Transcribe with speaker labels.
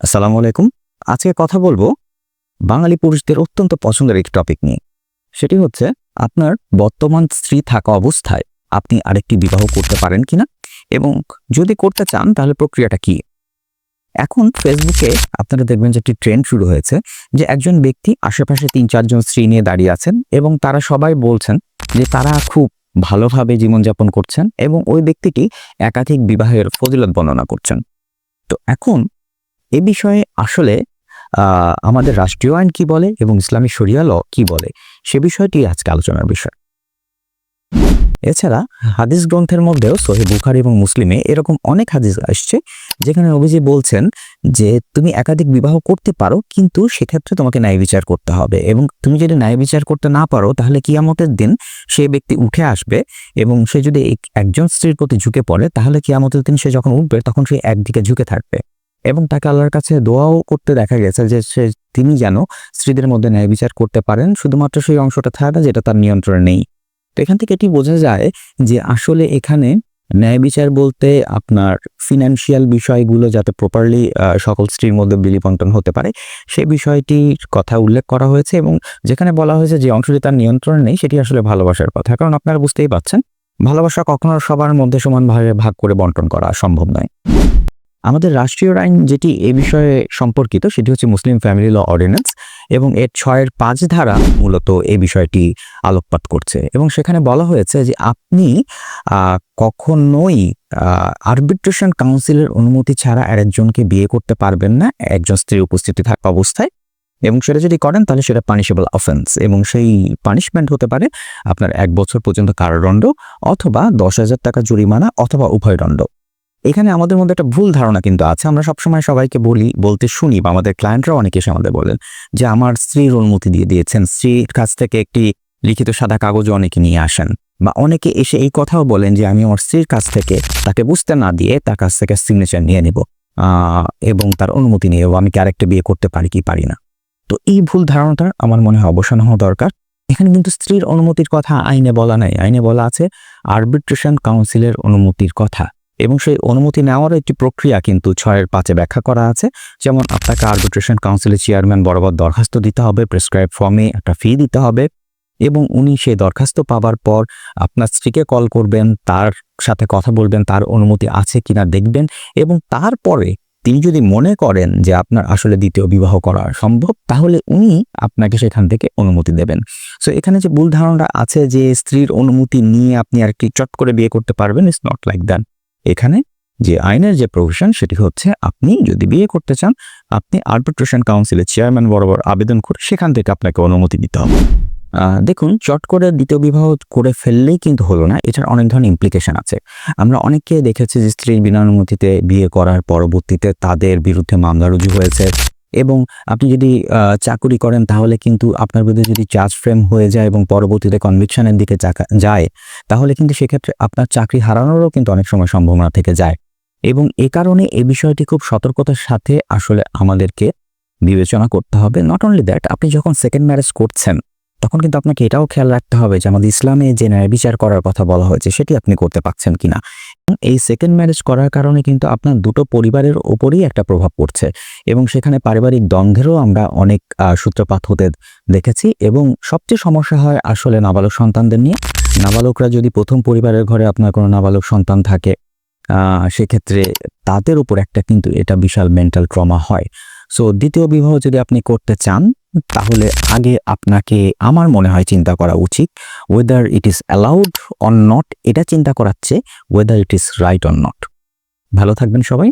Speaker 1: আসসালামু আলাইকুম। আজকে কথা বলবো বাঙালি পুরুষদের অত্যন্ত পছন্দের একটি টপিক নিয়ে। সেটি হচ্ছে আপনার বর্তমান স্ত্রী থাকা অবস্থায় আপনি আরেকটি বিবাহ করতে পারেন কিনা এবং যদি করতে চান তাহলে প্রক্রিয়াটা কি? এখন ফেসবুকে আপনারা দেখবেন যে একটি ট্রেন্ড শুরু হয়েছে যে একজন ব্যক্তি আশেপাশে ৩-৪ জন স্ত্রী নিয়ে দাঁড়িয়ে আছেন এবং তারা সবাই বলছেন যে তারা খুব ভালোভাবে জীবনযাপন করছেন এবং ওই ব্যক্তিটি একাধিক বিবাহের ফজিলত বর্ণনা করছেন। তো এখন এ বিষয়ে আসলে আমাদের রাষ্ট্রীয় আইন কি বলে এবং ইসলামী শরিয়া ল কি বলে সে বিষয়টি আজকে আলোচনার বিষয়। এছাড়া হাদিস গ্রন্থের মধ্যেও সহিহ বুখারী এবং মুসলিমে এরকম অনেক হাদিস আসছে যেখানে নবীজি বলছেন যে তুমি একাধিক বিবাহ করতে পারো, কিন্তু সেক্ষেত্রে তোমাকে ন্যায় বিচার করতে হবে এবং তুমি যদি ন্যায় বিচার করতে না পারো তাহলে কিয়ামতের দিন সে ব্যক্তি উঠে আসবে এবং সে যদি একজন স্ত্রীর প্রতি ঝুঁকে পড়ে তাহলে কিয়ামতের দিন সে যখন উঠবে তখন সে একদিকে ঝুঁকে থাকবে এবং তাকে আল্লাহর কাছে দোয়াও করতে দেখা গেছে যে তিনি যেন স্ত্রীদের মধ্যে ন্যায় বিচার করতে পারেন, শুধুমাত্র সেই অংশটা ছাড়া যেটা তার নিয়ন্ত্রণে নেই। তো এখান থেকে এটি বোঝা যায় যে আসলে এখানে ন্যায় বিচার বলতে আপনার ফিনান্সিয়াল বিষয়গুলো যাতে প্রপারলি সকল স্ত্রীর মধ্যে বিলি বন্টন হতে পারে সেই বিষয়টির কথা উল্লেখ করা হয়েছে এবং যেখানে বলা হয়েছে যে অংশটি তার নিয়ন্ত্রণে নেই সেটি আসলে ভালোবাসার কথা। কারণ আপনারা বুঝতেই পারছেন ভালোবাসা কখনো সবার মধ্যে সমানভাবে ভাগ করে বন্টন করা সম্ভব নয়। আমাদের রাষ্ট্রীয় আইন যেটি এ বিষয়ে সম্পর্কিত সেটি হচ্ছে মুসলিম ফ্যামিলি ল অর্ডিন্যান্স এবং এর ৬-৫ ধারা মূলত এই বিষয়টি আলোকপাত করছে এবং সেখানে বলা হয়েছে যে আপনি কখনোই আরবিট্রেশন কাউন্সিলের অনুমতি ছাড়া আরেকজনকে বিয়ে করতে পারবেন না একজন স্ত্রী উপস্থিতি থাকা অবস্থায়, এবং সেটা যদি করেন তাহলে সেটা পানিশেবল অফেন্স এবং সেই পানিশমেন্ট হতে পারে আপনার ১ বছর পর্যন্ত কারাদণ্ড অথবা ১০,০০০ টাকা জরিমানা অথবা উভয় দণ্ড। এখানে আমাদের মধ্যে একটা ভুল ধারণা কিন্তু আছে। আমরা সবসময় সবাইকে বলতে শুনি বা আমাদের ক্লায়েন্টরাও অনেকে এসে আমাদের বলেন যে আমার স্ত্রীর অনুমতি দিয়ে দিয়েছেন, স্ত্রীর কাছ থেকে একটি লিখিত সাদা কাগজও অনেকে নিয়ে আসেন, বা অনেকে এসে এই কথাও বলেন যে আমি আমার স্ত্রীর কাছ থেকে তাকে বুঝতে না দিয়ে তার কাছ থেকে সিগনেচার নিয়ে নেব এবং তার অনুমতি নিয়ে আমি কি আরেকটা বিয়ে করতে পারি কি পারি না। তো এই ভুল ধারণাটা আমার মনে হয় অবসান হওয়া দরকার। এখানে কিন্তু স্ত্রীর অনুমতির কথা আইনে বলা নাই, আইনে বলা আছে আরবিট্রেশন কাউন্সিলের অনুমতির কথা এবং সেই অনুমতি নেওয়ার একটি প্রক্রিয়া কিন্তু ৬-৫ ব্যাখ্যা করা আছে। যেমন আপনাকে আরবিট্রেশন কাউন্সিলের চেয়ারম্যান বরাবর দরখাস্ত দিতে হবে, প্রেসক্রাইব ফর্মে একটা ফি দিতে হবে এবং উনি সেই দরখাস্ত পাওয়ার পর আপনার স্ত্রীকে কল করবেন, তার সাথে কথা বলবেন, তার অনুমতি আছে কিনা দেখবেন এবং তারপরে তিনি যদি মনে করেন যে আপনার আসলে দ্বিতীয় বিবাহ করা সম্ভব তাহলে উনি আপনাকে সেখান থেকে অনুমতি দেবেন। সো এখানে যে ভুল ধারণা আছে যে স্ত্রীর অনুমতি নিয়ে আপনি আরেকটি চট করে বিয়ে করতে পারবেন, ইটস নট লাইক দ্যাট। এখানে যে আইনের যে প্রভিশন সেটি হচ্ছে আপনি যদি বিয়ে করতে চান আপনি আরবিট্রেশন কাউন্সিলের চেয়ারম্যান বরাবর আবেদন করে সেখান থেকে আপনাকে অনুমতি দিতে হবে। দেখুন, চট করে দ্বিতীয় বিবাহ করে ফেললেই কিন্তু হলো না, এটার অনেক ধরনের ইমপ্লিকেশন আছে। আমরা অনেককে দেখেছি যে স্ত্রীর বিনা অনুমতিতে বিয়ে করার পরবর্তীতে তাদের বিরুদ্ধে মামলা রুজু হয়েছে এবং আপনি যদি চাকুরি করেন তাহলে কিন্তু আপনার বিরুদ্ধে যদি চার্জ ফ্রেম হয়ে যায় এবং পরবর্তীতে কনভিকশনের দিকে যায় তাহলে কিন্তু সেক্ষেত্রে আপনার চাকরি হারানোরও কিন্তু অনেক সময় সম্ভাবনা থেকে যায় এবং এ কারণে এই বিষয়টি খুব সতর্কতার সাথে আসলে আমাদেরকে বিবেচনা করতে হবে। নট অনলি দ্যাট, আপনি যখন সেকেন্ড ম্যারেজ করছেন তখন কিন্তু আপনাকে এটাও খেয়াল রাখতে হবে যে আমাদের ইসলামে যে ন্যায় বিচার করার কথা বলা হয়েছে সেটি আপনি করতে পারছেন কিনা। এই সেকেন্ড ম্যারেজ করার কারণে কিন্তু আপনার দুটো পরিবারের ওপরই একটা প্রভাব পড়ছে এবং সেখানে পারিবারিক দ্বন্দ্বেরও আমরা অনেক সূত্রপাত হতে দেখেছি এবং সবচেয়ে সমস্যা হয় আসলে নাবালক সন্তানদের নিয়ে। নাবালকরা যদি প্রথম পরিবারের ঘরে আপনার কোনো নাবালক সন্তান থাকে সেক্ষেত্রে তাদের উপর একটা কিন্তু এটা বিশাল মেন্টাল ট্রমা হয়। সো দ্বিতীয় বিবাহ যদি আপনি করতে চান তাহলে আগে আপনাকে আমার মনে হয় চিন্তা করা উচিত weather it is allowed or not, এটা চিন্তা করাচ্ছে weather it is right or not. ভালো থাকবেন সবাই।